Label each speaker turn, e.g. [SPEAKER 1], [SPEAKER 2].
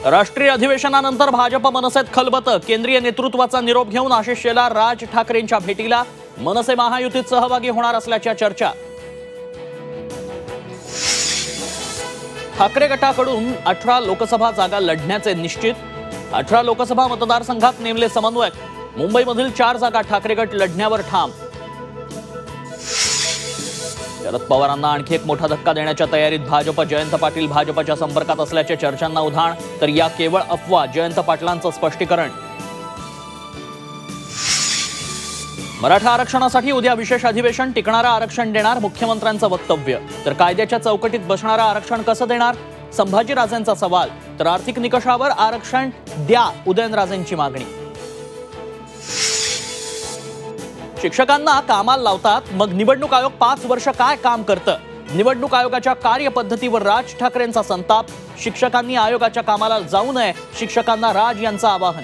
[SPEAKER 1] राष्ट्रीय अधिवेशनानंतर भाजप मनसेत खलबत। केंद्रीय नेतृत्वाचा निरोप घेऊन आशिष शेलार राज ठाकरेंच्या भेटीला। मनसे महायुतीत सहभागी होणार असल्याच्या चर्चा। ठाकरे गटाकडून 18 लोकसभा जागा लढण्याचे निश्चित। 18 लोकसभा मतदारसंघात नेमले समन्वयक। मुंबईमधील 4 जागा ठाकरे गट लढण्यावर ठाम। शरद पवारांना आणखी एक मोठा धक्का देण्याच्या तयारीत भाजप। जयंत पाटील भाजपच्या संपर्कात असल्याच्या चर्चांना उधाण, तर या केवळ अफवा। जयंत पाटलांचं स्पष्टीकरण। मराठा आरक्षणासाठी उद्या विशेष अधिवेशन। टिकणारं आरक्षण देणार मुख्यमंत्र्यांचं वक्तव्य। तर कायद्याच्या चौकटीत बसणारं आरक्षण कसं देणार, संभाजीराजेंचा सवाल। तर आर्थिक निकषावर आरक्षण द्या, उदयनराजेंची मागणी। शिक्षकांना कामाला लावतात, मग निवडणूक आयोग 5 वर्ष काय काम करतं? निवडणूक आयोगाच्या कार्यपद्धतीवर राज ठाकरेंचा संताप। शिक्षकांनी आयोगाच्या कामाला जाऊ नये, शिक्षकांना राज यांचं आवाहन।